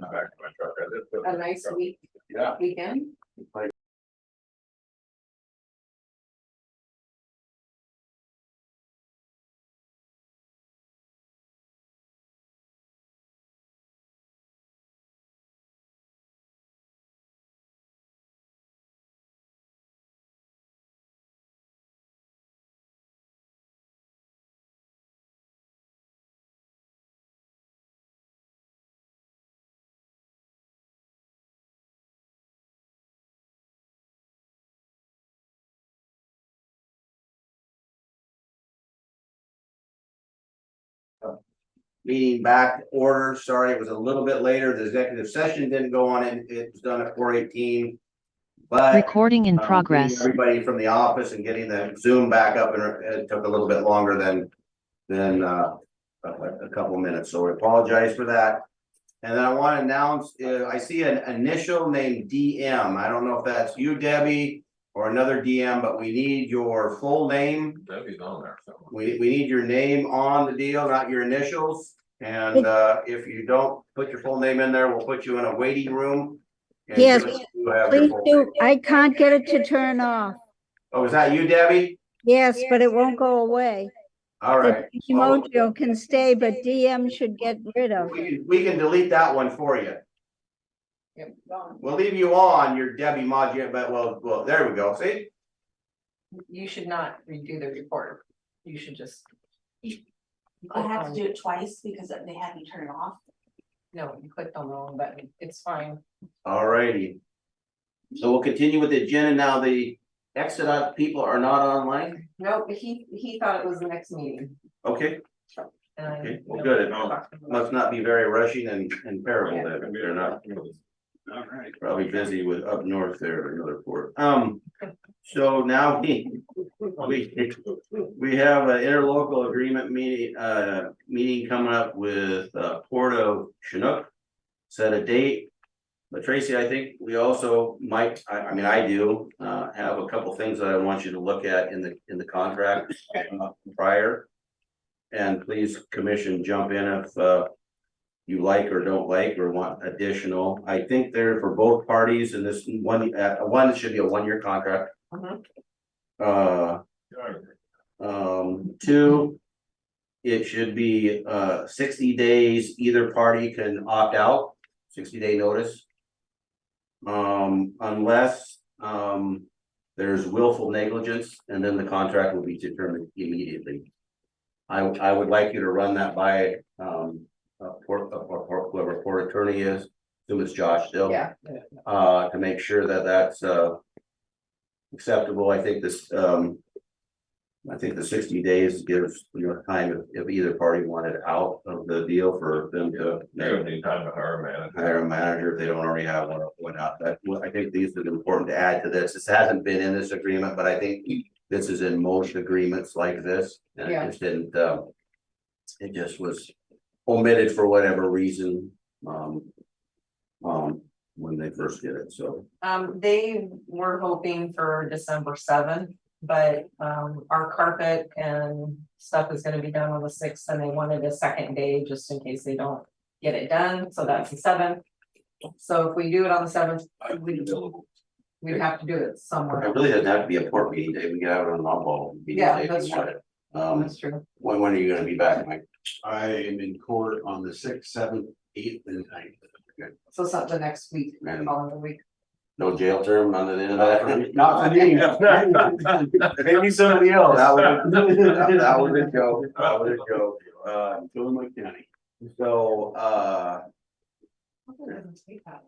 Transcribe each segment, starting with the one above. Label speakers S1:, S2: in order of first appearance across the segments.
S1: back to my truck. I did put
S2: A nice
S1: Yeah.
S2: weekend.
S3: Meeting back to order. Sorry, it was a little bit later. The executive session didn't go on. It was done at 4:18. But
S4: Recording in
S3: getting
S4: progress.
S3: everybody from the office and getting the Zoom back up, and it took a little bit longer than a couple minutes. So I apologize for that. And then I want to announce, I see an initial named DM. I don't know if that's you, Debbie, or another DM, but we need your full name.
S1: Debbie's on there somewhere.
S3: We need your name on the deal, not your initials. And if you don't put your full name in there, we'll put you in a waiting room.
S5: Yes,
S3: until you have your
S5: please
S3: full
S5: do.
S3: name.
S5: I can't get it to turn off.
S3: Oh, is that you, Debbie?
S5: Yes, but it won't go away.
S3: All right.
S5: The
S3: Well,
S5: emoji can stay, but DM should get rid of.
S3: we can delete that one for you.
S2: Yep.
S3: We'll leave you on your Debbie Magia, but well, there we go. See?
S2: You should not redo the report. You should just,
S6: I have to do it twice because they had me turn it off.
S2: no, you clicked on the wrong button. It's fine.
S3: All righty. So we'll continue with the agenda now. The exit out people are not online.
S2: No, but he thought it was the next meeting.
S3: Okay,
S2: And I-
S3: Okay, well, good. must not be very rushing and terrible then. if They're not
S1: All right.
S3: probably busy with up north there at another port. So now we have an interlocal agreement meeting coming up with Port of Chinook. Set a date. But Tracy, I think we also might, I mean, I do, have a couple things that I want you to look at in the contract prior. And please, commission, jump in if you like or don't like or want additional. I think they're for both parties in this one should be a 1-year contract. Two, it should be 60 days, either party can opt out, 60-day notice. Unless there's willful negligence, and then the contract will be determined immediately. I would like you to run that by whoever port attorney is, assume it's Josh still.
S2: Yeah.
S3: To make sure that that's acceptable. I think the 60 days gives time if either party wanted out of the deal for them to
S1: They need time to hire
S3: a manager if they don't already have one or whatnot. I think these are important to add to this. This hasn't been in this agreement, but I think this is in most agreements like this. And
S2: Yeah.
S3: it just didn't, it just was omitted for whatever reason. When they first did it, so.
S2: They were hoping for December 7th, but our carpet and stuff is gonna be done on the 6th, and they wanted a second day just in case they don't get it done, so that's the 7th. So if we do it on the 7th, we'd have to do it somewhere
S3: It
S2: else.
S3: really doesn't have to be a port meeting day. We can have it on an oddball meeting
S2: Yeah,
S3: day if
S2: that's
S3: you want
S2: true.
S3: it.
S2: That's true.
S3: When are you gonna be back, Mike?
S7: I am in court on the 6th, 7th, 8th, and 9th.
S2: So it's not the next week,
S3: And-
S2: following week.
S3: No jail term on the end of that?
S7: Not for me. Maybe somebody else.
S3: That was a joke. That was a joke.
S7: Illinois County.
S3: So,
S2: Hopefully it doesn't take that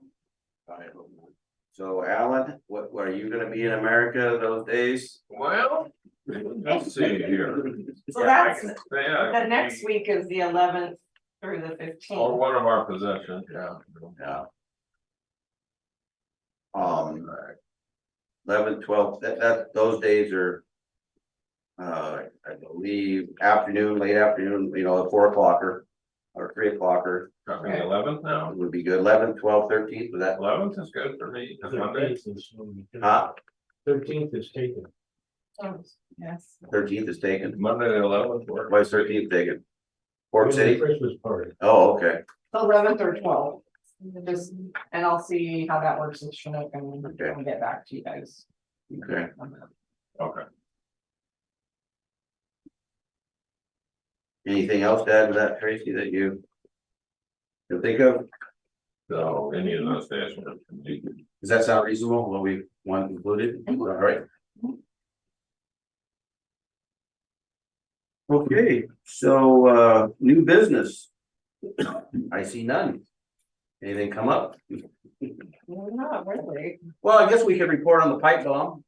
S2: long.
S3: I hope not. So Alan, what are you gonna be in America those days?
S1: Well, let's see here.
S2: So that's,
S1: Yeah,
S2: the next week is the 11th through the
S1: or
S2: 15th.
S1: one of our possessions, yeah.
S3: Yeah. 11, 12, those days are. I believe afternoon, late afternoon, a 4 o'clocker or 3 o'clocker
S1: Talking the 11th now.
S3: would be good. 11th, 12th, 13th, was that?
S1: 11th is good for me. It's Monday.
S7: 13th is taken.
S2: Yes.
S3: 13th is taken.
S1: Monday the 11th. works.
S3: Why is 13th taken? Port City?
S7: Christmas party.
S3: Oh, okay.
S2: 11th or 12th. Just, and I'll see how that works with Chinook and
S3: Okay.
S2: I'll get back to you guys.
S3: Okay.
S2: on that.
S1: Okay.
S3: Anything else to add to that, Tracy, that you can think of?
S1: So any of those days were completed.
S3: Does that sound reasonable, what we want included? All right. Okay, so, new business. I see none. Anything come up?
S2: Not really.
S3: Well, I guess we could report on the pipe bomb.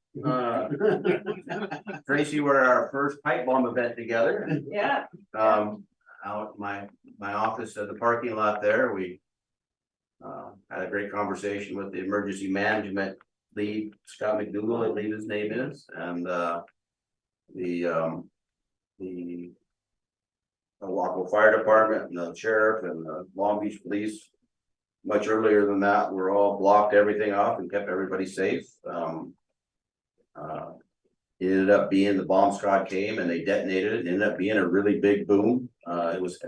S3: Tracy, we're at our first pipe bomb event together.
S2: Yeah,
S3: Out my office at the parking lot there, we had a great conversation with the emergency management lead, Scott McDougal, I believe his name is, and the Ilwaco Fire Department and the sheriff and the Long Beach Police. Much earlier than that, we're all blocked everything off and kept everybody safe. It ended up being the bomb squad came and they detonated it. It ended up being a really big boom. It was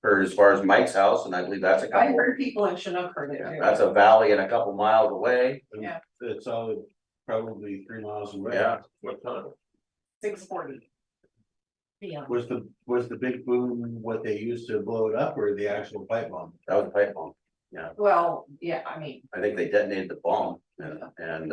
S3: heard as far as Mike's house, and I believe that's a
S2: I
S3: couple.
S2: heard people in Chinook heard it too.
S3: That's a valley and a couple miles away.
S2: Yeah.
S7: It's all probably 3 miles away.
S3: Yeah,
S1: What time?
S2: 6:40. Yeah.
S7: Was the big boom what they used to blow it up or the actual pipe bomb?
S3: that was a pipe bomb.
S2: Well, yeah, I mean,
S3: I think they detonated the bomb and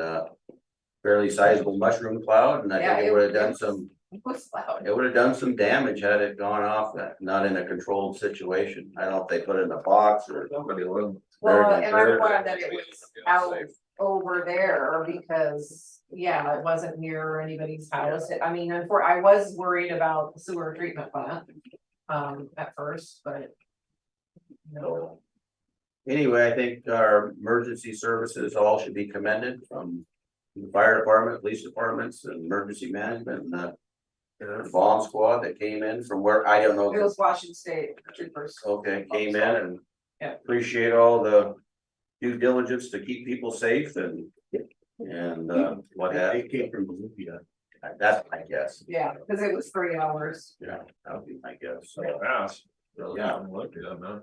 S3: fairly sizable mushroom cloud, and I
S2: Yeah,
S3: think it
S2: it
S3: would have
S2: was-
S3: done some.
S2: it was loud.
S3: It would have done some damage had it gone off, not in a controlled situation. I don't know if they put it in a box or.
S1: Somebody lived.
S2: Well,
S3: Very
S2: and I'm
S3: good.
S2: glad that it was out over there because, yeah, it wasn't near anybody's house. I mean, I was worried about the sewer treatment plant. At first, but. No,
S3: Anyway, I think our emergency services all should be commended from the fire department, police departments, and emergency management, and the bomb squad that came in from where, I don't know.
S2: it was Washington State troopers.
S3: Okay, came in and
S2: Yeah.
S3: appreciate all the due diligence to keep people safe and what have
S7: They came from Olympia.
S3: that's my guess.
S2: Yeah, because it was 3 hours.
S3: Yeah, that would be my guess.
S1: So
S3: So,
S1: fast. Really,
S3: Yeah.
S1: I'm looking at that.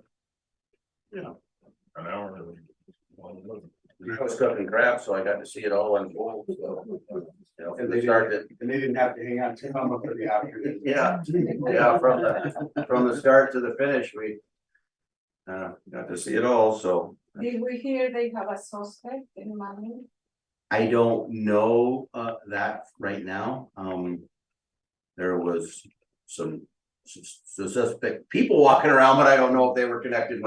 S3: yeah.
S1: An hour.
S3: I was cooking crab, so I got to see it all unfold, so. You know, from the start that,
S7: And they didn't have to hang out too long for the afternoon.
S3: yeah, yeah, from the start to the finish, we. Got to see it all, so
S6: Did we hear they have a suspect in Miami?
S3: I don't know that right now, There was some suspect people walking around, but I don't know if they were connected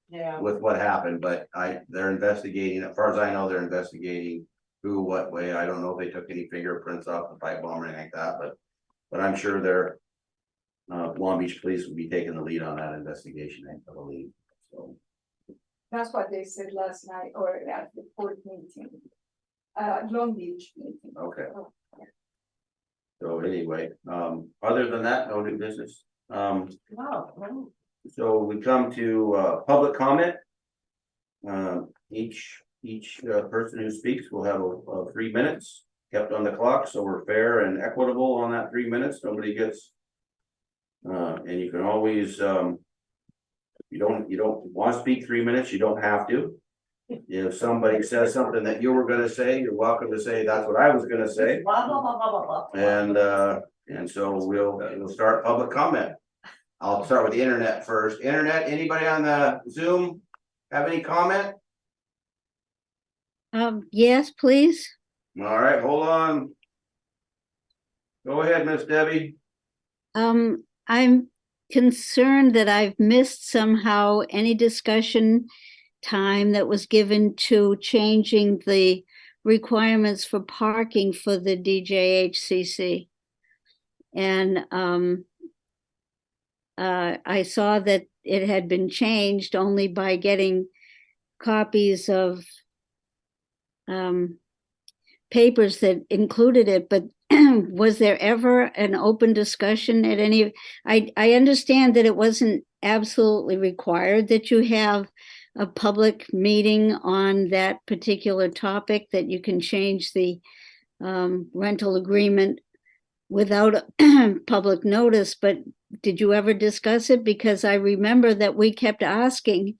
S2: Yeah.
S3: with what happened, but they're investigating, as far as I know, they're investigating. Who, what way, I don't know if they took any fingerprints off the pipe bomb or anything like that, but I'm sure their Long Beach Police would be taking the lead on that investigation, I believe, so.
S6: That's what they said last night or at the port meeting. Long Beach meeting.
S3: Okay. So anyway, other than that, no new business.
S2: Wow, wow.
S3: So we come to public comment. Each person who speaks will have 3 minutes kept on the clock, so we're fair and equitable on that 3 minutes. Nobody gets. And you can always, you don't want to speak 3 minutes, you don't have to. If somebody says something that you were gonna say, you're welcome to say, that's what I was gonna say.
S2: Blah, blah, blah, blah, blah, blah.
S3: And so we'll start public comment. I'll start with the internet first. Internet, anybody on the Zoom have any comment?
S5: Yes, please.
S3: All right, hold on. Go ahead, Miss Debbie.
S5: I'm concerned that I've missed somehow any discussion time that was given to changing the requirements for parking for the DJHCC. And I saw that it had been changed only by getting copies of papers that included it, but was there ever an open discussion at any? I understand that it wasn't absolutely required that you have a public meeting on that particular topic, that you can change the rental agreement without public notice, but did you ever discuss it? Because I remember that we kept asking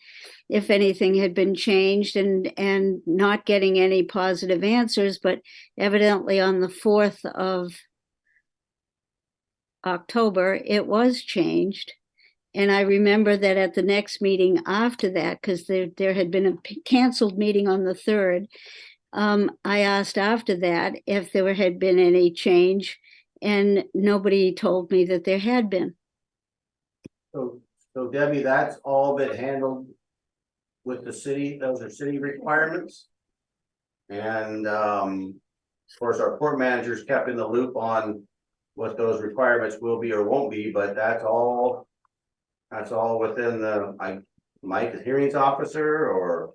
S5: if anything had been changed and not getting any positive answers, but evidently on the 4th of October, it was changed. And I remember that at the next meeting after that, because there had been a canceled meeting on the 3rd, I asked after that if there had been any change, and nobody told me that there had been.
S3: So Debbie, that's all been handled with the city, those are city requirements. And of course, our port managers kept in the loop on what those requirements will be or won't be, but that's all within Mike, the hearings officer, or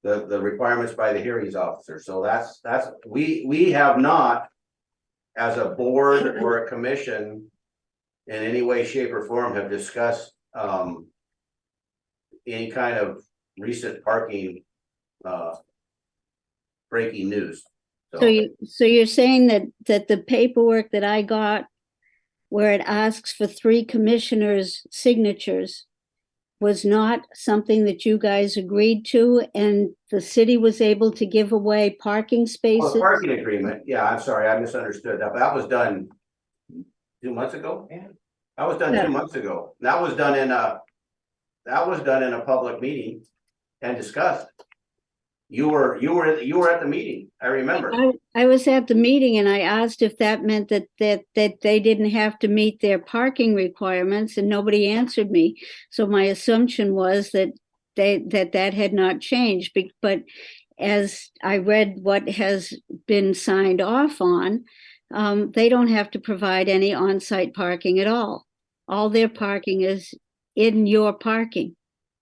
S3: the requirements by the hearings officer. So that's, we have not, as a board or a commission, in any way, shape, or form have discussed any kind of recent parking breaking news.
S5: So you're saying that the paperwork that I got, where it asks for 3 commissioners' signatures, was not something that you guys agreed to, and the city was able to give away parking
S3: Well,
S5: spaces?
S3: parking agreement, yeah, I'm sorry, I misunderstood that, but that was done 2 months ago? That was done
S5: Yeah.
S3: 2 months ago. That was done in a public meeting and discussed. You were at the meeting, I remember.
S5: I was at the meeting and I asked if that meant that they didn't have to meet their parking requirements, and nobody answered me. So my assumption was that that had not changed. But as I read what has been signed off on, they don't have to provide any on-site parking at all. All their parking is in your parking.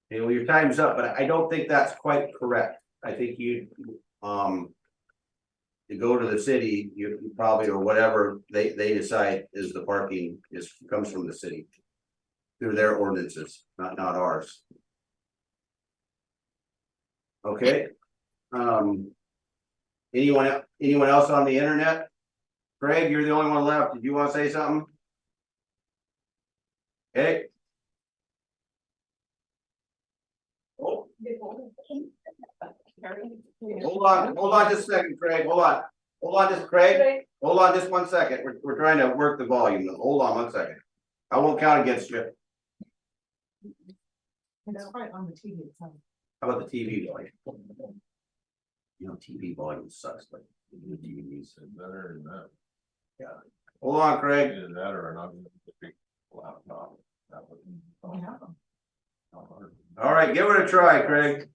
S3: You know, your time's up, but I don't think that's quite correct. I think you to go to the city, you probably, or whatever they decide is the parking comes from the city through their ordinances, not ours. Okay. Anyone else on the internet? Craig, you're the only one left. Did you want to say something? Okay. Oh, hold on just a second, Craig. Hold on just, Craig. Hold on just 1 second. We're trying to work the volume. Hold on 1 second. I won't count against you.
S4: It's right on the TV.
S3: How about the TV volume? You know, TV volume sucks, like the TV
S1: Is it better than that?
S3: Hold on, Craig.
S1: Either that or not. Laptop. That would.
S3: All right, give it a try, Craig.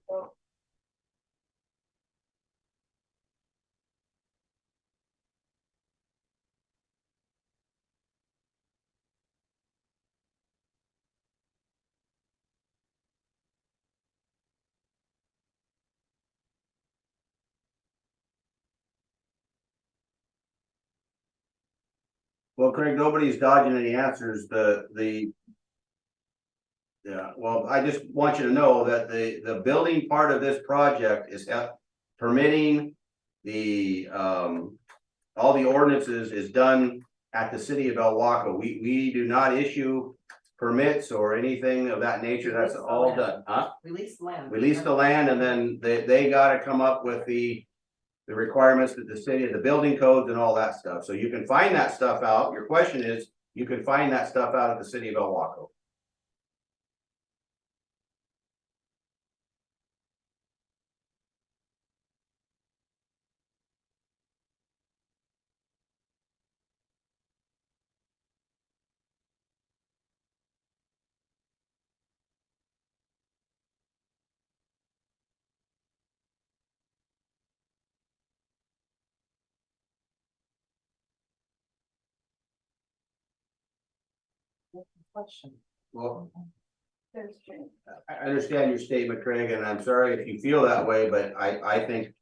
S3: Well, Craig, nobody's dodging any answers. Yeah, well, I just want you to know that the building part of this project is permitting the all the ordinances is done at the city of Ilwaco. We do not issue permits or anything of that nature. That's all done, huh?
S2: Release land.
S3: Release the land, and then they gotta come up with the requirements that the city, the building codes and all that stuff. So you can find that stuff out. Your question is, you can find that stuff out at the city of Ilwaco.
S4: Question.
S3: Well,
S6: There's Jane.
S3: I understand your statement, Craig, and I'm sorry if you feel that way, but I think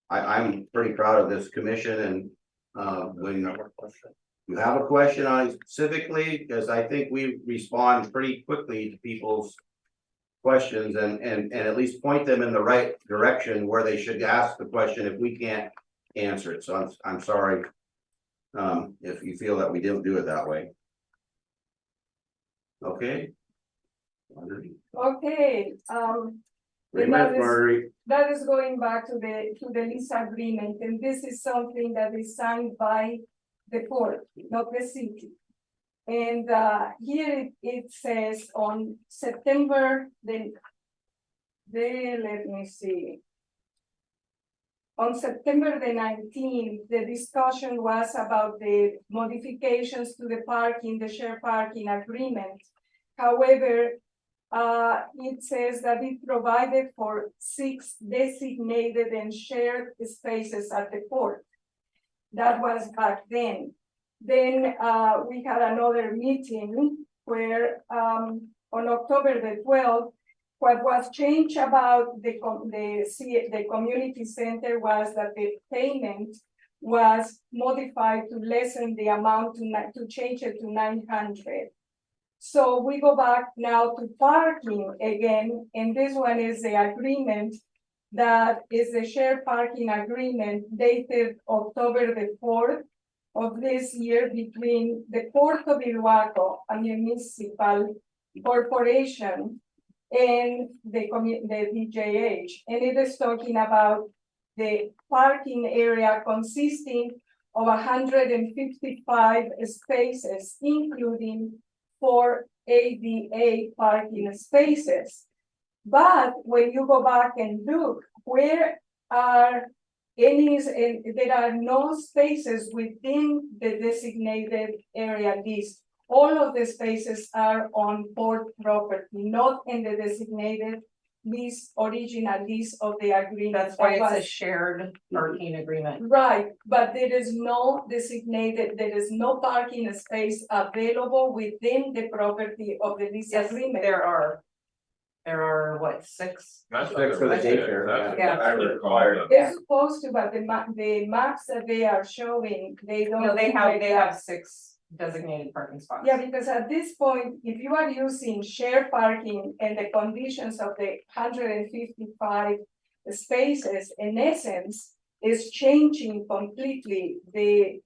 S3: I'm pretty proud of this commission, and when you have a question on it specifically, because I think we respond pretty quickly to people's questions and at least point them in the right direction where they should ask the question if we can't answer it. So I'm sorry if you feel that we didn't do it that way. Okay.
S6: Okay,
S3: 3 minutes, Marguerite.
S6: that is going back to the lease agreement, and this is something that is signed by the port, not the city. And here it says on September, let me see. On September the 19th, the discussion was about the modifications to the parking, the shared parking agreement. However, it says that it provided for 6 designated and shared spaces at the port. That was back then. Then we had another meeting where on October the 12th, what was changed about the community center was that the payment was modified to lessen the amount to change it to 900. So we go back now to parking again, and this one is the agreement that is the shared parking agreement dated October the 4th of this year between the Port of Ilwaco, a municipal corporation, and the DJH. And it is talking about the parking area consisting of 155 spaces, including 4 ADA parking spaces. But when you go back and look, where are there are no spaces within the designated area list. All of the spaces are on port property, not in the designated list, original list of the agreement.
S2: That's why it's a shared parking agreement.
S6: Right, but there is no designated, there is no parking space available within the property of the lease
S2: Yes,
S6: agreement.
S2: there are what, 6?
S1: That's what
S3: Fix for the
S1: they're-
S3: daycare,
S1: that's
S2: yeah.
S1: what they're required.
S6: They're supposed to, but the maps that they are showing, they don't.
S2: No, they
S6: reflect that.
S2: have 6 designated parking spots.
S6: Yeah, because at this point, if you are using shared parking and the conditions of the 155 spaces, in essence, is changing completely the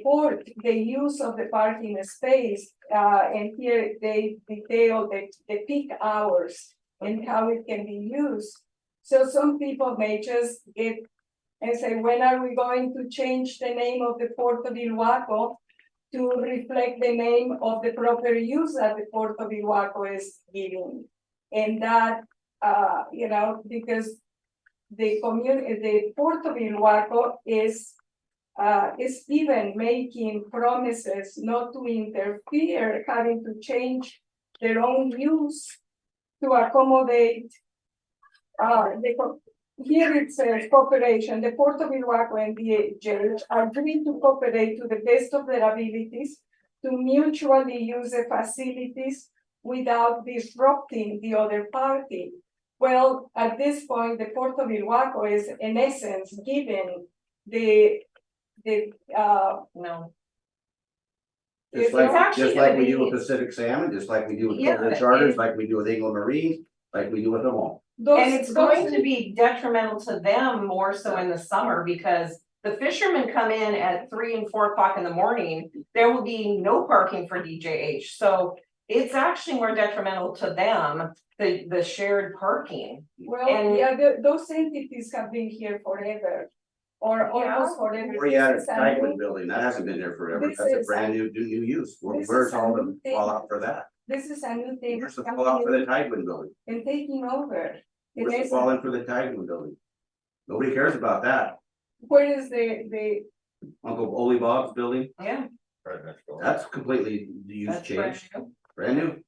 S6: port, the use of the parking space, and here they detail the peak hours and how it can be used. So some people may just get and say, when are we going to change the name of the Port of Ilwaco to reflect the name of the proper use that the Port of Ilwaco is giving? And that, because the Port of Ilwaco is even making promises not to interfere, having to change their own use to accommodate here it says cooperation. The Port of Ilwaco and DJH agreed to cooperate to the best of their abilities to mutually use the facilities without disrupting the other party. Well, at this point, the Port of Ilwaco is in essence given
S2: No,
S3: Just
S6: It's
S2: actually
S3: like
S2: gonna
S3: we do
S2: be-
S3: with Pacific Salmon, just like we do with
S2: Yeah,
S3: Pilgrim Charters,
S2: it-
S3: like we do with England Marine, like we do with them all.
S2: and it's going to be detrimental to them more so in the summer because the fishermen come in at 3 and 4 o'clock in the morning. There will be no parking for DJH, so it's actually more detrimental to them, the shared parking.
S6: Well,
S2: and-
S6: yeah, those entities have been here forever, or almost forever.
S3: Or you had a
S6: This is a
S3: Tidewood
S6: new-
S3: building, that hasn't been there forever,
S6: This
S3: that's a
S6: is
S3: brand new use,
S6: this
S3: we're
S6: is a
S3: telling
S6: new
S3: them,
S6: thing.
S3: fall out for that.
S6: This is a new thing.
S3: Where's the fall out for the Tidewood building?
S6: And taking over. In
S3: Where's the
S6: essence,
S3: fall in for the Tidewood building? Nobody cares about that,
S6: where is the,
S3: Uncle Ole Bob's building,
S2: Yeah,
S1: Right next door.
S3: that's completely the use
S2: that's brand
S3: change,
S2: new.
S3: brand new,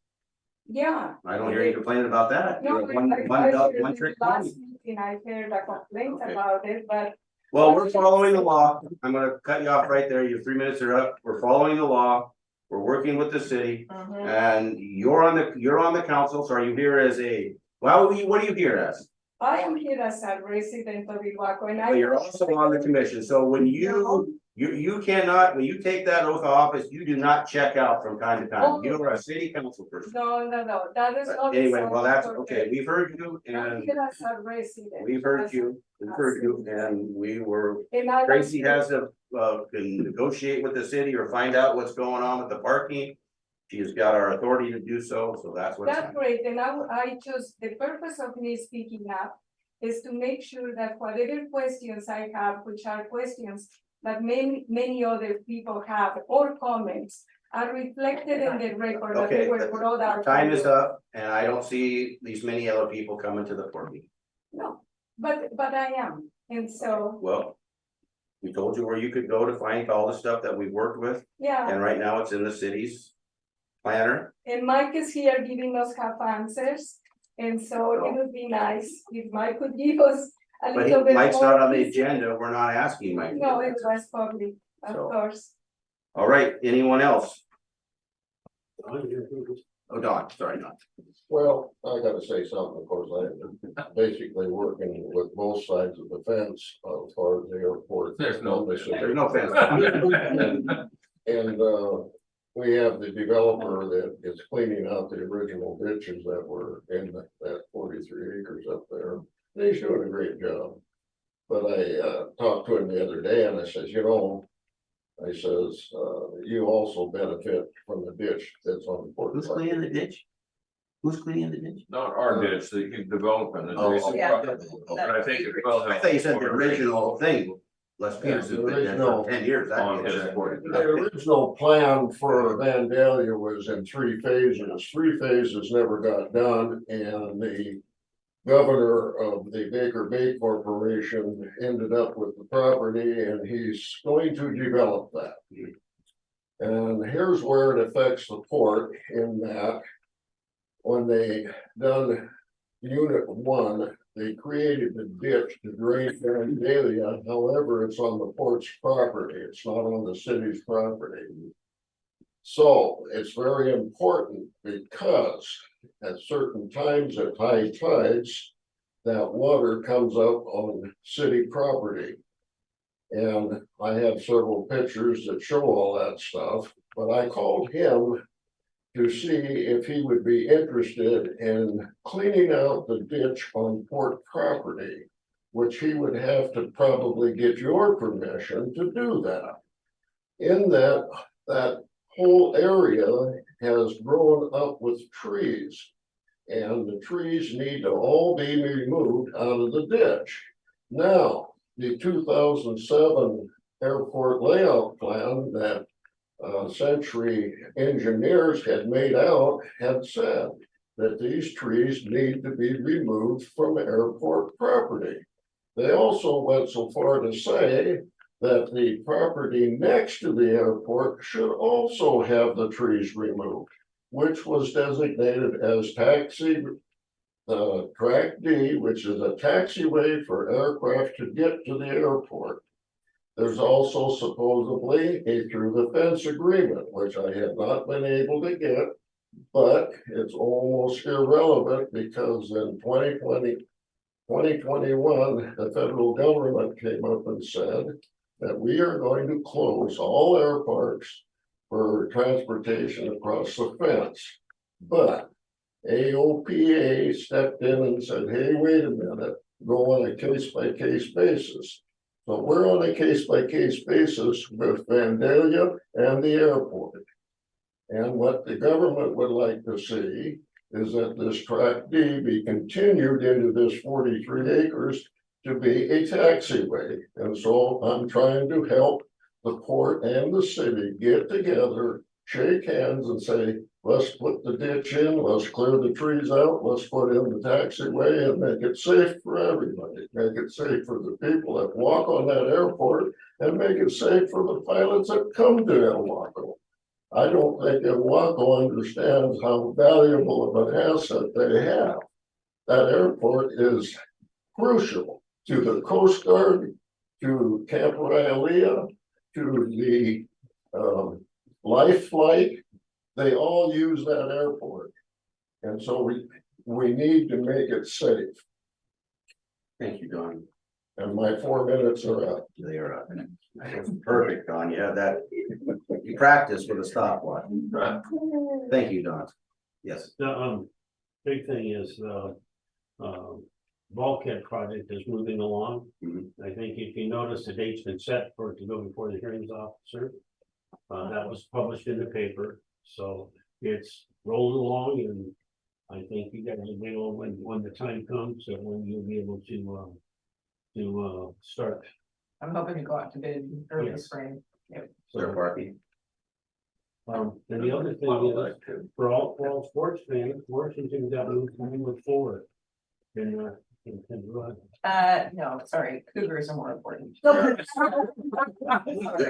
S6: yeah.
S3: I don't hear you complaining about that.
S6: No,
S3: You're a one
S6: I
S3: duck,
S6: heard
S3: one
S6: in
S3: trick
S6: the
S3: pony.
S6: last meeting, I heard a complaint
S3: Okay.
S6: about it, but
S3: Well, we're following the law. I'm gonna cut you off right there. Your 3 minutes are up. We're following the law. We're working with the city
S2: Mhm.
S3: and you're on the council. So are you here as what are you here as?
S6: I am here as a resident of Ilwaco and I.
S3: Well, you're also on the commission. So when you cannot, when you take that oath of office, you do not check out from time to time. You are a city council person.
S6: No, that is
S3: But
S6: not.
S3: anyway, well, that's okay. We've heard you
S6: I'm
S3: and
S6: here as a resident.
S3: we've heard you and
S6: And I.
S3: Tracy has to can negotiate with the city or find out what's going on with the parking. She has got our authority to do so, so that's what's.
S6: That's great, and I just, the purpose of me speaking up is to make sure that whatever questions I have, which are questions that many other people have, or comments, are reflected in the record that
S3: Okay,
S6: they were brought out.
S3: Time is up, and I don't see these many other people coming to the board meeting.
S6: No, but I am, and so,
S3: Well, we told you where you could go to find all the stuff that we worked with,
S6: yeah,
S3: and right now it's in the city's planner.
S6: and Mike is here giving us half answers. And so it would be nice if Mike could give us a
S3: But
S6: little bit more.
S3: Mike's not on the agenda, we're not asking Mike. to do
S6: No,
S3: that.
S6: it was public, of
S3: So-
S6: course.
S3: All right, anyone else? Oh, Don, sorry, Don.
S8: Well, I gotta say something, of course, I'm basically working with both sides of the fence as far as the airport.
S1: There's no
S3: fence.
S8: And, we have the developer that is cleaning out the original ditches that were in that 43 acres up there. And he's doing a great job. But I, talked to him the other day and I says, I says, you also benefit from the ditch that's on the port.
S3: Who's cleaning the ditch? Who's cleaning the ditch?
S1: Not our ditch, so you can develop an
S3: Oh,
S1: adjacent
S2: yeah.
S1: property. But I think it will help.
S3: I thought you said the original thing. Les Peters has been there for 10 years.
S1: On
S3: That'd be
S1: his
S3: a-
S1: board.
S8: The original plan for Vandalia was in 3 phases. 3 phases never got done, and the governor of the Baker Bay Corporation ended up with the property, and he's going to develop that. And here's where it affects the port in that when they done Unit 1, they created the ditch to drain Vandalia. However, it's on the port's property. It's not on the city's property. So it's very important because at certain times at high tides, that water comes up on city property. And I have several pictures that show all that stuff, but I called him to see if he would be interested in cleaning out the ditch on port property, which he would have to probably get your permission to do that. In that whole area has grown up with trees, and the trees need to all be removed out of the ditch. Now, the 2007 airport layout plan that Century engineers had made out had said that these trees need to be removed from airport property. They also went so far to say that the property next to the airport should also have the trees removed, which was designated as track D, which is a taxiway for aircraft to get to the airport. There's also supposedly a through the fence agreement, which I have not been able to get, but it's almost irrelevant because in 2021, the federal government came up and said that we are going to close all airports for transportation across the fence. But AOPA stepped in and said, hey, wait a minute, go on a case-by-case basis. So we're on a case-by-case basis with Vandalia and the airport. And what the government would like to see is that this track D be continued into this 43 acres to be a taxiway. And so I'm trying to help the port and the city get together, shake hands and say, let's put the ditch in, let's clear the trees out, let's put in the taxiway and make it safe for everybody. Make it safe for the people that walk on that airport and make it safe for the pilots that come to Ilwaco. I don't think Ilwaco understands how valuable of an asset they have. That airport is crucial to the Coast Guard, to Camp Raialea, to the Life Flight. They all use that airport. And so we need to make it safe.
S3: Thank you, Don.
S8: And my 4 minutes are up.
S3: They are up. Perfect, Don. You have that. You practice with a stopwatch. Thank you, Don. Yes.
S9: The big thing is bulkhead project is moving along.
S3: Mhm.
S9: I think if you notice, the date's been set for it to go before the hearings officer. That was published in the paper, so it's rolling along and I think you guys will know when the time comes, and when you'll be able to start.
S2: I'm hoping to go out to bid early
S9: Yeah.
S2: spring.
S3: Clear parking.
S9: And the other thing is, for all sports fans, Washington got moved forward.
S2: No, sorry, Cougars are more important.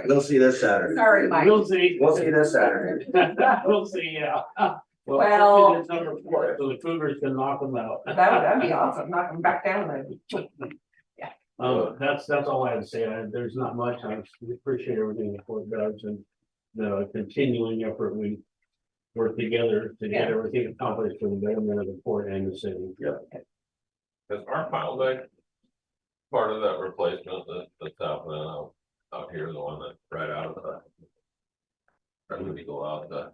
S3: We'll see this Saturday.
S2: Sorry, Mike.
S9: We'll see.
S3: We'll see this Saturday.
S9: We'll see, yeah.
S2: Well-
S9: Washington is number 4, so the Cougars can knock them out.
S2: That'd be awesome, knock them back down there.
S9: That's all I have to say. There's not much. I appreciate everything the court does and the continuing effort we work together to get
S2: Yeah.
S9: everything accomplished for the betterment of the port and the city.
S1: Cause our pile deck. Part of that replacement that's happening out here, the one that right out of the. That would go out the.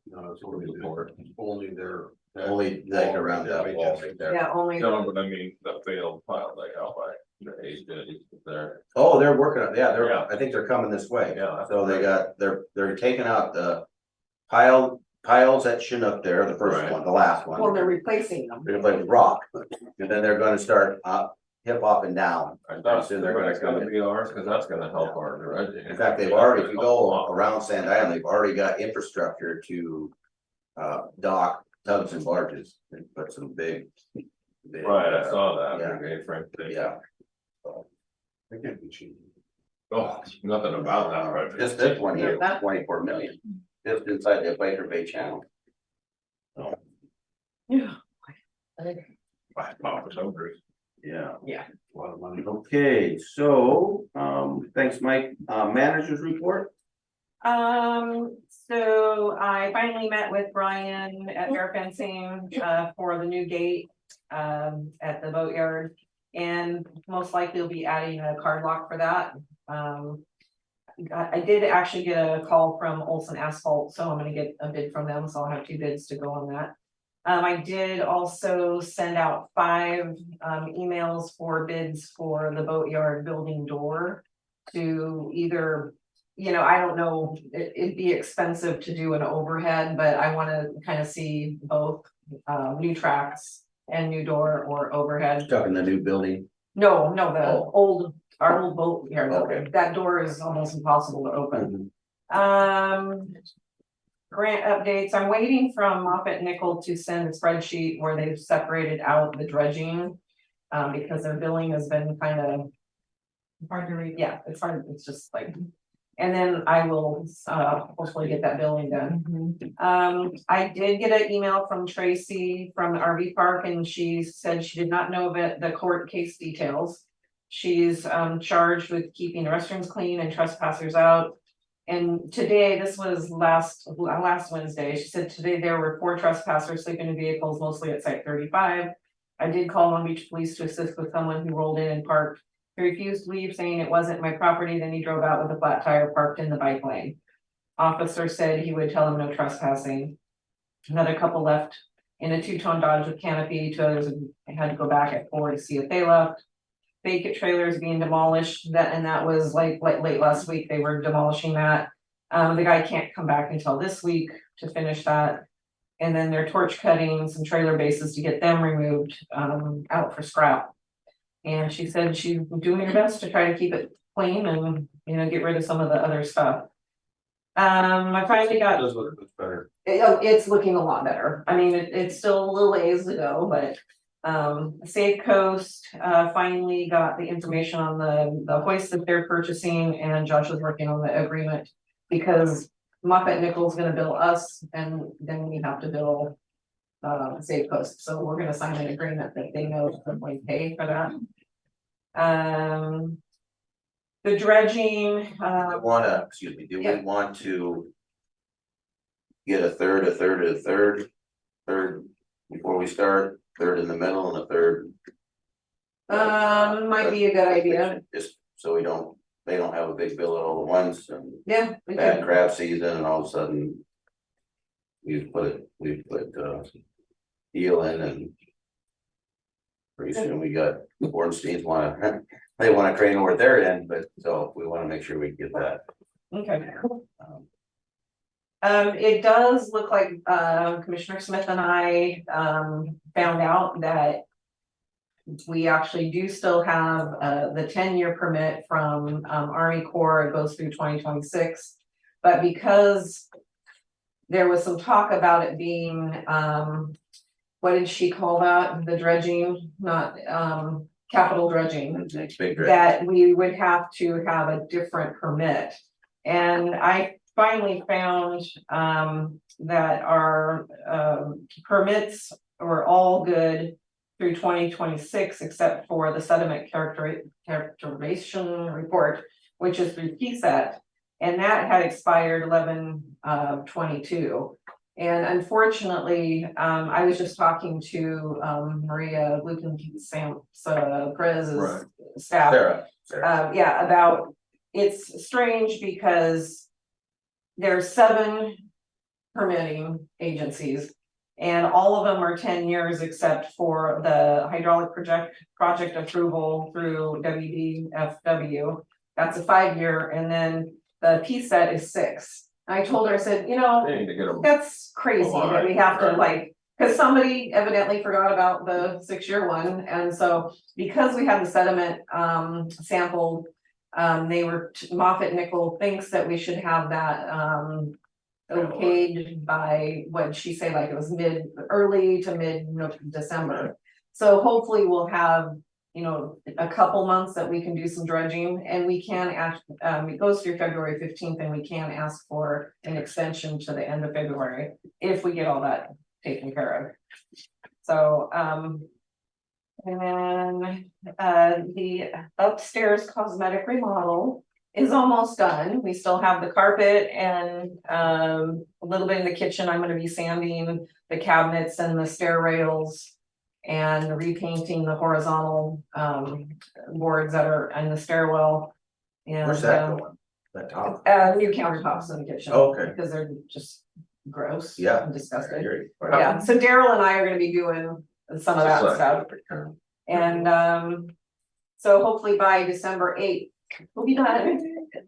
S7: No, it's only their.
S3: Only like around that wall right there.
S2: Yeah, only.
S1: No, but I mean, the failed pile deck out by the Ace there.
S3: Oh, they're working on, yeah,
S1: Yeah.
S3: I think they're coming this way.
S1: Yeah.
S3: So they're taking out the piles at Chinook there, the first
S1: Right.
S3: one, the last
S2: Well,
S3: one.
S2: they're replacing them.
S3: They're gonna play with rock, and then they're gonna start hip hop and down.
S1: I thought
S3: Soon they're gonna
S1: that's gonna
S3: come in.
S1: be ours, cause that's gonna help our dredging.
S3: In fact, they've already, if you go around Sand Island, they've already got infrastructure to dock tugs and barges, and put some big.
S1: Right, I saw that.
S3: Yeah.
S1: Okay, Frank.
S3: Yeah,
S7: They can't be cheap.
S1: Oh, nothing about that, right?
S3: just this one here, 24 million, just inside the Baker Bay Channel.
S2: Yeah.
S1: By power hungry.
S3: Yeah.
S2: Yeah.
S3: A lot of money. Okay, so, thanks, Mike. Managers report?
S2: So I finally met with Brian at Air Fencing, for the new gate, at the boatyard. And most likely we'll be adding a card lock for that. I did actually get a call from Olson Asphalt, so I'm gonna get a bid from them, so I'll have 2 bids to go on that. I did also send out 5 emails for bids for the boatyard building door. To either, I don't know, it'd be expensive to do an overhead, but I wanna kind of see both. New tracks and new door or overhead.
S3: Stuck in the new building.
S2: No, the
S3: Oh.
S2: our old boat here,
S3: Okay.
S2: that door is almost impossible to open. Grant updates, I'm waiting from Moffett Nickel to send a spreadsheet where they've separated out the dredging. Because their billing has been kind of. Hard to read. Yeah, it's hard, it's just like, and then I will hopefully get that billing done. I did get an email from Tracy from the RV park and she said she did not know the court case details. She's charged with keeping the restrooms clean and trespassers out. And today, this was last Wednesday, she said today there were 4 trespassers sleeping in vehicles, mostly at site 35. I did call Long Beach Police to assist with someone who rolled in and parked. He refused to leave, saying it wasn't my property, then he drove out with a flat tire parked in the bike lane. Officer said he would tell him no trespassing. Another couple left in a 2-ton Dodge with canopy, 2 others had to go back at 4 to see if they left. Vacant trailers being demolished, that was like late last week, they were demolishing that. The guy can't come back until this week to finish that. And then they're torch cutting some trailer bases to get them removed, out for scrap. And she said she's doing her best to try to keep it clean and, get rid of some of the other stuff. I finally got.
S1: Does look better.
S2: It's looking a lot better. I mean, it's still a little ways to go, but. Safe Coast, finally got the information on the hoist that they're purchasing and Josh is working on the agreement. Because Moffett Nickel's gonna bill us and then we have to bill. Safe Coast, so we're gonna sign an agreement that they know they're going to pay for that. The dredging,
S3: Do we want to? Get a third before we start, third in the middle and a third.
S2: might be a good idea,
S3: Just so they don't have a big bill at all at once and
S2: yeah. We
S3: bad
S2: could-
S3: crab season and all of a sudden. We put eel in and. Pretty soon we got Bornstein's they want a crane over their end, but so we wanna make sure we get that.
S2: Okay, It does look like, Commissioner Smith and I, found out that we actually do still have, the 10-year permit from, Army Corps. It goes through 2026. But because there was some talk about it being, what did she call that? The dredging, not, capital dredging,
S3: Next big drag.
S2: that we would have to have a different permit. And I finally found that our permits were all good through 2026, except for the sediment characterization report, which is through PSET. And that had expired 11/22. And unfortunately, I was just talking to Maria Lucan Perez's
S3: Right.
S2: staff.
S3: Sarah.
S2: Yeah, about, it's strange because there's 7 permitting agencies. And all of them are 10 years except for the hydraulic project approval through WDFW. That's a 5-year, and then the PSET is 6. I told her, I said, you know,
S1: They need to get them.
S2: that's crazy that we have to
S1: Right.
S2: like, because somebody evidently forgot about the 6-year one, and so because we have the sediment sampled, they were Moffett Nickel thinks that we should have that okayed by, what she say, like it was early to mid December. So hopefully we'll have, you know, a couple months that we can do some dredging, and we can ask, it goes through February 15th, and we can ask for an extension to the end of February if we get all that taken care of. So, and then, the upstairs cosmetic remodel is almost done. We still have the carpet and, a little bit in the kitchen. I'm gonna be sanding the cabinets and the stair rails and repainting the horizontal, boards that are in the stairwell. And,
S3: Where's that going? That top?
S2: new countertops in the kitchen.
S3: Okay.
S2: Because they're just gross.
S3: Yeah.
S2: And disgusting.
S3: You're-
S2: Yeah, so Daryl and I are gonna be doing some of that stuff. And so hopefully by December 8th, we'll be done.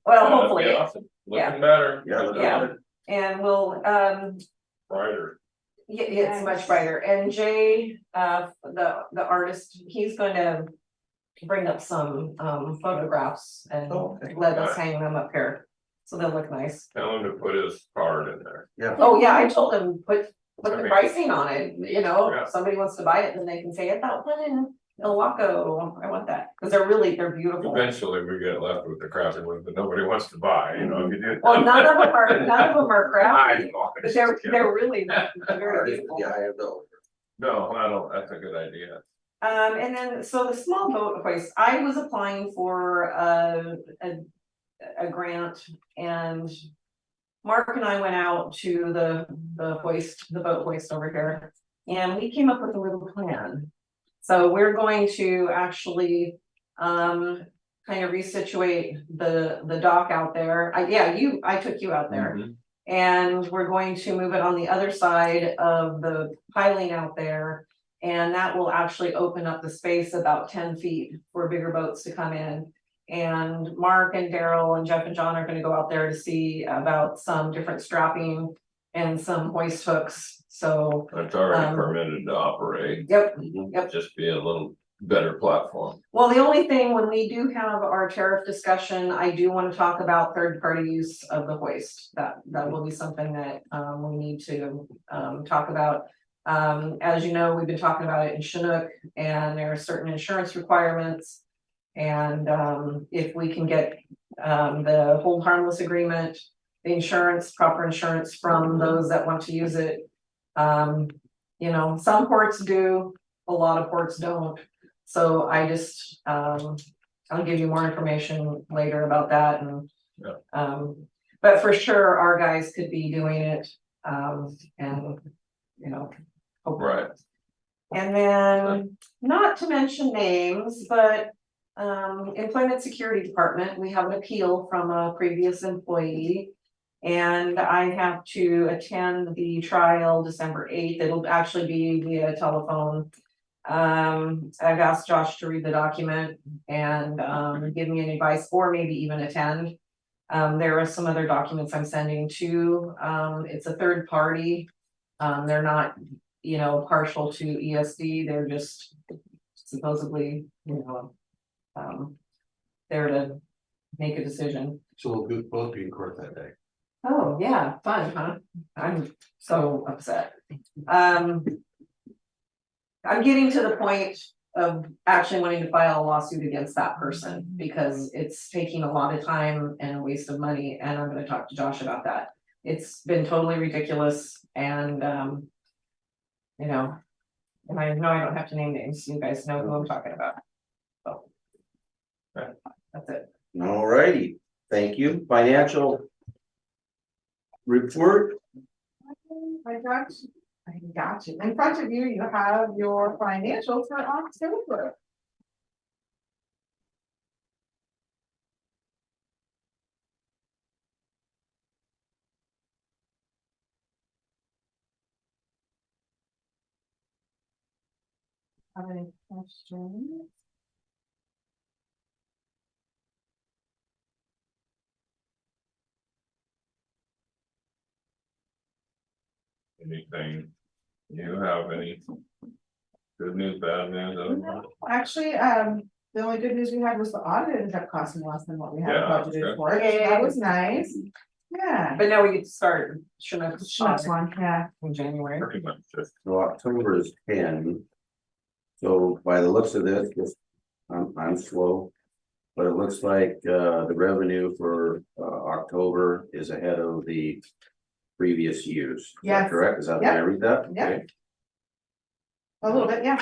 S2: Well, hopefully,
S1: Awesome.
S2: Yeah.
S1: Looking better.
S3: Yeah, look
S2: Yeah.
S3: at it.
S2: and we'll
S1: Brighter.
S2: yeah, it's much brighter. And Jay, the artist, he's gonna bring up some photographs and
S3: Oh, okay.
S2: let us hang them up here. So they'll look nice.
S1: Tell him to put his card in there.
S2: Oh, yeah, I told him, put the
S1: Okay.
S2: pricing on it, you know,
S1: Yeah.
S2: if somebody wants to buy it, then they can say, I thought one in Ilwaco, I want that, because they're beautiful.
S1: Eventually we get left with the crappy ones that nobody wants to buy, you know, if you do.
S2: Well, none of them are
S1: I
S2: crappy,
S1: know.
S2: but they're really very beautiful.
S3: Yeah, I know.
S1: No, I don't, that's a good idea.
S2: And then, so the small boat hoist, I was applying for a grant, and Mark and I went out to the boat hoist over here, and we came up with a little plan. So we're going to actually, kind of resituate the dock out there. I took you out there.
S1: Mhm.
S2: And we're going to move it on the other side of the piling out there. And that will actually open up the space about 10 feet for bigger boats to come in. And Mark and Daryl and Jeff and John are gonna go out there to see about some different strapping and some hoist hooks. So,
S1: It's already
S2: Um,
S1: permitted to operate.
S2: yep.
S1: Yep. Just be a little better platform.
S2: Well, the only thing, when we do have our tariff discussion, I do want to talk about third-party use of the hoist. That will be something that we need to talk about. As you know, we've been talking about it in Chinook, and there are certain insurance requirements. And if we can get the hold harmless agreement, the insurance, proper insurance from those that want to use it. You know, some ports do, a lot of ports don't. So I just, I'll give you more information later about that, and.
S1: Yeah.
S2: But for sure, our guys could be doing it, and, you know.
S1: Right.
S2: And then, not to mention names, but, Employment Security Department, we have an appeal from a previous employee. And I have to attend the trial December 8th. It'll actually be via telephone. I've asked Josh to read the document and give me any advice, or maybe even attend. There are some other documents I'm sending to, it's a third party. They're not, partial to ESD, they're just supposedly, there to make a decision.
S7: So we'll both be in court that day.
S2: Oh, yeah, fun, huh? I'm so upset. I'm getting to the point of actually wanting to file a lawsuit against that person because it's taking a lot of time and a waste of money, and I'm gonna talk to Josh about that. It's been totally ridiculous and, and I know I don't have to name names, you guys know who I'm talking about. So. That's it.
S3: Alrighty, thank you. Financial report.
S4: I got you. In front of you, you have your financials for October. Have any questions?
S1: Anything, you have any good news, bad news?
S4: No, actually, the only good news we had was the audit ended up costing less than what we had
S1: Yeah, that's
S4: budgeted
S1: good.
S4: for. So that was nice. Yeah.
S2: But now we get to start Chinook's
S4: Next one, yeah.
S2: in January.
S1: Pretty much just,
S3: So October is 10. So by the looks of this, I'm slow. But it looks like the revenue for October is ahead of the previous years. Is that
S4: Yes.
S3: correct? Is that the way I read that?
S4: Yeah.
S3: Okay.
S4: A little bit, yeah.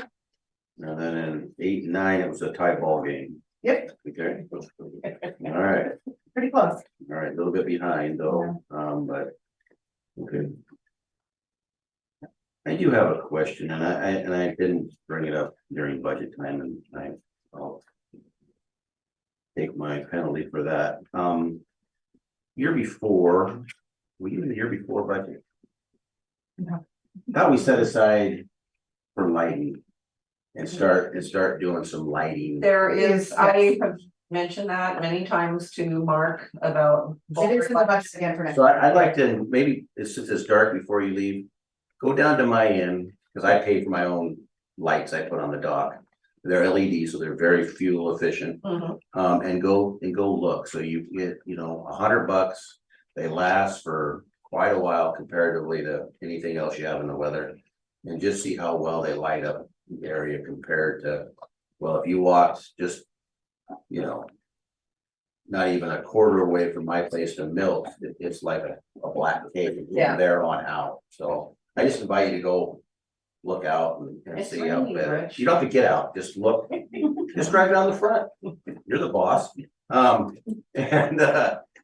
S3: And then in 8 and 9, it was a tie ball game.
S4: Yep,
S3: Okay. All right.
S4: pretty close.
S3: All right, a little bit behind though, but. Okay. I do have a question and I didn't bring it up during budget time and I'll. Take my penalty for that. Year before, were you in the year before budget?
S4: No.
S3: Thought we set aside for lighting. And start doing some lighting.
S2: There is,
S4: Yes,
S2: I
S4: yes.
S2: have mentioned that many times to Mark about.
S4: It is in the budget again for next.
S3: So I'd like to, maybe since it's dark before you leave, go down to my end, because I pay for my own lights I put on the dock. They're LED, so they're very fuel efficient,
S2: Mhm.
S3: and go look, so you get, $100. They last for quite a while comparatively to anything else you have in the weather. And just see how well they light up the area compared to, well, if you walked just, not even a quarter away from my place to Milk, it's like a black cave
S2: Yeah.
S3: from there on out. So I just invite you to go look out and
S2: It's
S3: see how
S2: raining,
S3: better.
S2: Rich.
S3: You don't have to get out, just look, just drive down the front. You're the boss.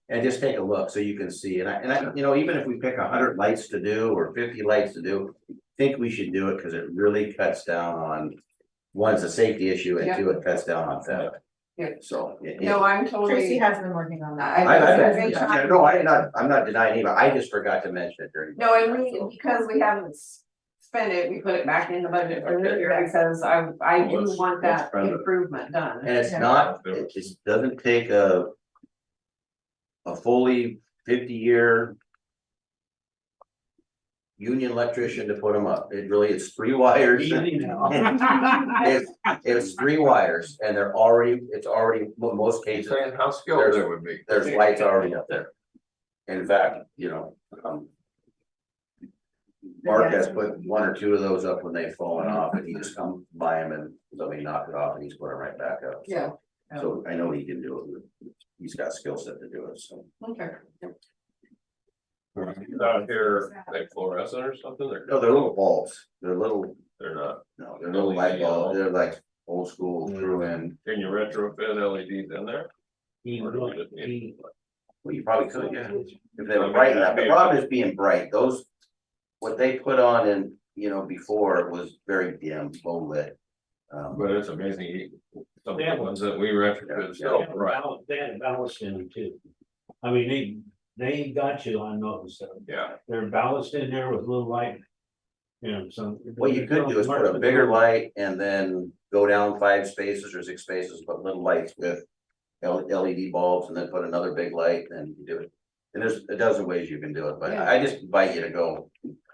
S3: And just take a look so you can see. And I, even if we pick 100 lights to do or 50 lights to do, I think we should do it because it really cuts down on, one, it's a safety issue, and
S2: Yeah.
S3: two, it cuts down on theft.
S2: Yeah.
S3: So.
S2: No, I'm
S4: Tracy
S2: totally.
S4: has been working on that.
S3: No, I'm not denying either. I just forgot to mention it during.
S2: No, and because we haven't spent it, we put it back in the budget for this year because I do want that improvement done.
S3: And it's
S4: Yeah.
S3: not, it just doesn't take a fully 50-year union electrician to put them up. It really is 3 wires. It's 3 wires and it's already, in most cases,
S1: saying how skilled it would be.
S3: there's lights already up there. In fact, Mark has put 1 or 2 of those up when they've fallen off and he just come by them and somebody knocked it off and he's put them right back up.
S2: Yeah.
S3: So I know he can do it. He's got skill set to do it, so.
S2: Okay.
S1: Out here, like fluorescent or something,
S3: No, they're little bulbs. They're
S1: they're not,
S3: little light bulbs. They're like old school through in.
S1: can you retrofit LEDs in there?
S9: He looked, he,
S3: Well, you probably could, yeah. If they were bright enough. The problem is being bright. Those, what they put on in, before it was very dim, low lit.
S1: But it's amazing, some of
S9: Yeah.
S1: the ones that we retrofit, so, right,
S9: they had ballast in them too. I mean, they got you on those, so
S1: yeah.
S9: they're ballast in there with little light. So.
S3: What you could do is put a bigger light and then go down 5 spaces or 6 spaces, put little lights with LED bulbs and then put another big light and you do it. And there's a dozen ways you can do it, but I just invite you to go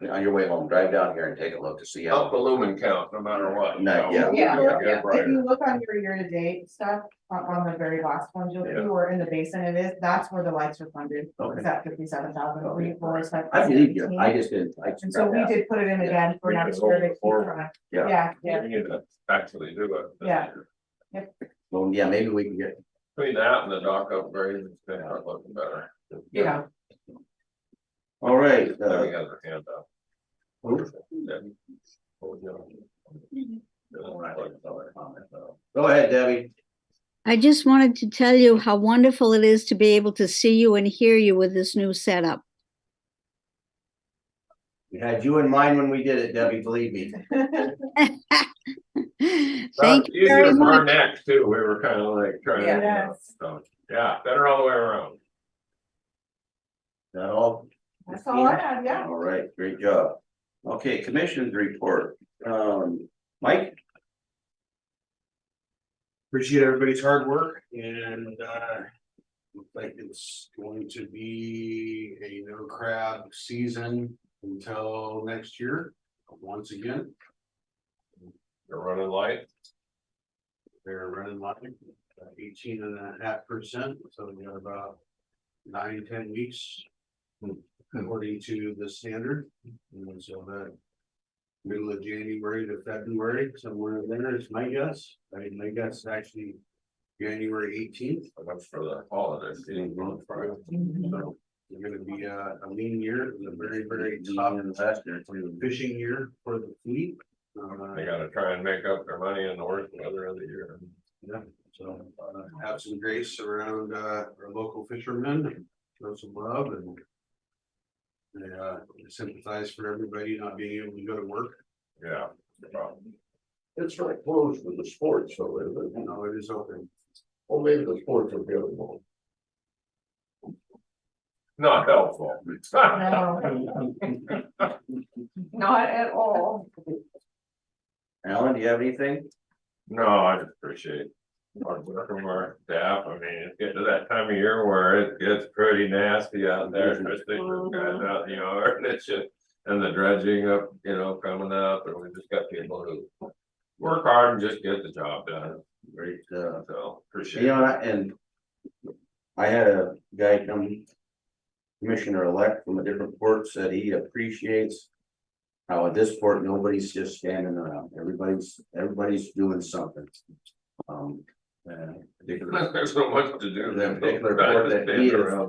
S3: on your way home, drive down here and take a look to see
S1: Help
S3: how.
S1: the lumen count, no matter what.
S3: No, yeah.
S2: Yeah.
S4: If you look on your year-to-date stuff, on the very last one, you'll see where in the basin it is, that's where the lights are funded.
S3: Okay.
S4: Is that 57,000,
S3: I believe you, I just didn't.
S4: And so we did put it in again for
S1: We
S4: next
S1: can
S4: year.
S1: roll
S4: to
S1: it
S4: keep
S1: forward.
S4: track.
S3: Yeah.
S4: Yeah,
S1: We need to actually do it. this
S4: Yeah.
S1: year.
S3: Well, yeah, maybe we can get,
S1: Between that and the dock upgrade, it's gonna start looking better.
S2: Yeah.
S3: all right,
S1: Then we got our hand up. Then-
S3: go ahead, Debbie.
S5: I just wanted to tell you how wonderful it is to be able to see you and hear you with this new setup.
S3: We had you in mind when we did it, Debbie, believe me.
S5: Thank you
S1: Easier
S5: very
S1: for our
S5: much.
S1: necks too, we were kind of like trying to,
S4: Yes.
S1: so, yeah, better all the way around.
S3: That all?
S4: that's all I have, yeah.
S3: All right, great job. Okay, commission's report. Mike?
S7: Appreciate everybody's hard work and looks like it's going to be a no crab season until next year, once again.
S1: They're running light.
S7: They're running like 18.5%, so we got about 9-10 weeks. According to the standard, and so that middle of January to February, somewhere in there is my guess. I mean, my guess is actually January 18th.
S1: That's for the holidays.
S7: So we're gonna be a lean year, and a very, very tough fishing year for the fleet.
S1: They gotta try and make up their money in the worst weather of the year.
S7: Yeah, so have some grace around our local fishermen, and show some love and. Sympathize for everybody not being able to go to work.
S1: Yeah. no problem.
S8: It's not closed for the sports, so is it?
S7: You know, it is open.
S8: Well, maybe the sports will be available.
S1: Not helpful.
S4: No.
S2: Not at all.
S3: Alan, do you have anything?
S1: No, I just appreciate hard work from our staff. I mean, it's getting to that time of year where it gets pretty nasty out there, especially for guys out in the yard. It's just, and the dredging up, coming up, and we just got people who work hard and just get the job done.
S3: Great,
S1: So appreciate
S3: you
S1: it.
S3: know, and I had a guy come, commissioner-elect from a different port, said he appreciates how at this port, nobody's just standing around, everybody's doing something. Particularly
S1: There's so much to do.
S3: the particular port that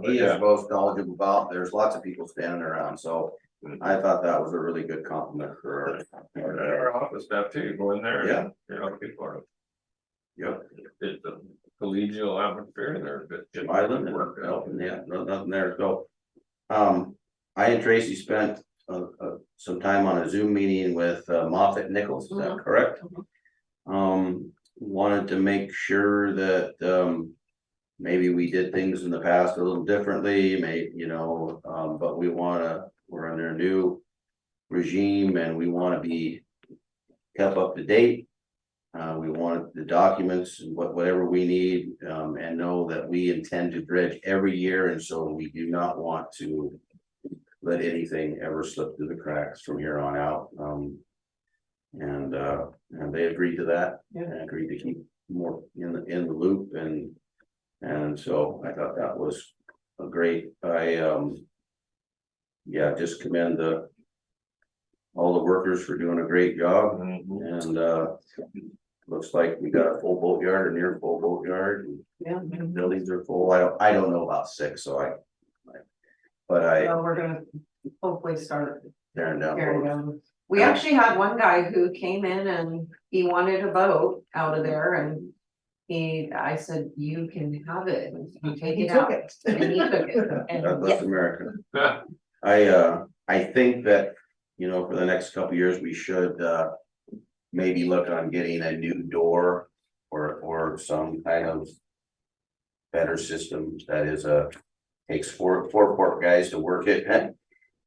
S3: he is most knowledgeable about, there's lots of people standing around, so I thought that was a really good compliment for
S1: Our office staff too, go in there.
S3: Yeah.
S1: People are.
S3: Yep.
S1: It's a collegial atmosphere there, but.
S3: Island and
S1: work out.
S3: yeah, nothing there, so. I and Tracy spent some time on a Zoom meeting with Moffett Nichols, is that correct? Wanted to make sure that maybe we did things in the past a little differently, but we're under a new regime and we want to be kept up to date. We want the documents and whatever we need, and know that we intend to dredge every year, and so we do not want to let anything ever slip through the cracks from here on out. And they agreed to that, and agreed to keep more in the loop, and so I thought that was a great, just commend all the workers for doing a great job, and looks like we got a full boat yard or near full boat yard, and buildings are full. I don't know about 6, so
S2: So we're gonna hopefully start
S3: tearing down
S2: tearing
S3: boats.
S2: down. We actually had one guy who came in and he wanted a boat out of there and I said, you can have it, you take
S4: He
S2: it
S4: took
S2: out.
S4: it.
S2: And he took it,
S3: God
S2: and
S3: bless
S2: yeah,
S3: America.
S1: Yeah.
S3: I think that, for the next couple of years, we should maybe look on getting a new door or some kind of better system that is takes four port guys to work it.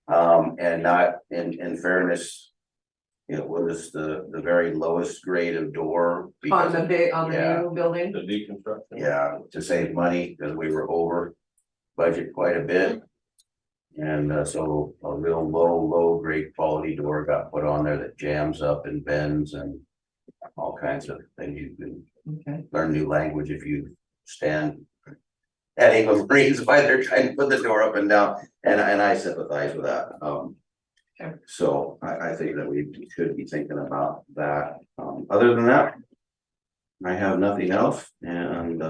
S3: And not, in fairness, It was the very lowest grade of door.
S2: On
S3: because-
S2: the big, on the
S3: Yeah.
S2: new building.
S1: The deconstruction.
S3: Yeah, to save money, because we were over budget quite a bit. And so a real low grade quality door got put on there that jams up and bends and all kinds of things. You can
S2: Okay.
S3: learn new language if you stand at England Marines while they're trying to put the door up and down, and I sympathize with that.
S2: Okay.
S3: So I think that we should be thinking about that. Other than that, I have nothing else, and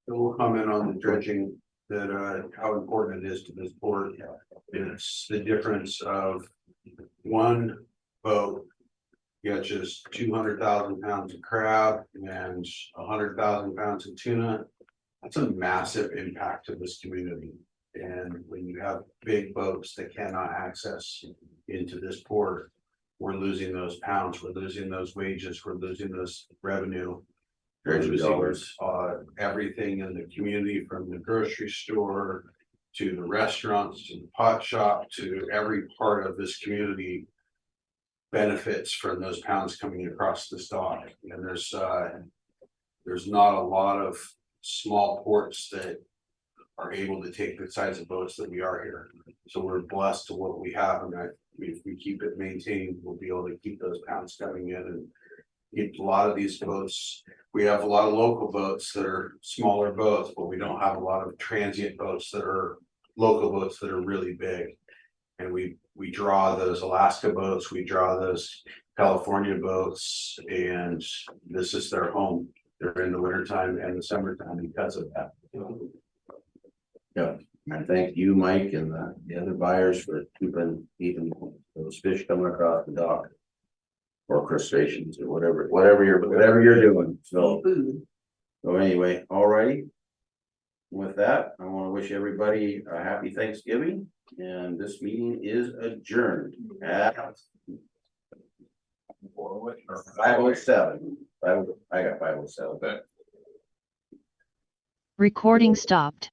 S7: We'll comment on the dredging, that how important it is to this board. It's the difference of one boat. Catches 200,000 pounds of crab and 100,000 pounds of tuna. That's a massive impact to this community. And when you have big boats that cannot access into this port, we're losing those pounds, we're losing those wages, we're losing this revenue. We're
S3: Treasury
S7: losing,
S3: dollars.
S7: everything in the community, from the grocery store to the restaurants, to the pot shop, to every part of this community benefits from those pounds coming across this dock. And there's not a lot of small ports that are able to take the size of boats that we are here. So we're blessed to what we have, and if we keep it maintained, we'll be able to keep those pounds coming in and get a lot of these boats. We have a lot of local boats that are smaller boats, but we don't have a lot of transient boats that are local boats that are really big. And we draw those Alaska boats, we draw those California boats, and this is their home. They're in the wintertime and the summertime because of that.
S3: yeah, I thank you, Mike, and the other buyers for keeping those fish coming across the dock. Or crustaceans or whatever you're doing, so.
S2: Food.
S3: So anyway, alrighty. With that, I want to wish everybody a happy Thanksgiving, and this meeting is adjourned at 5:07. I got 5:07.
S10: Recording stopped.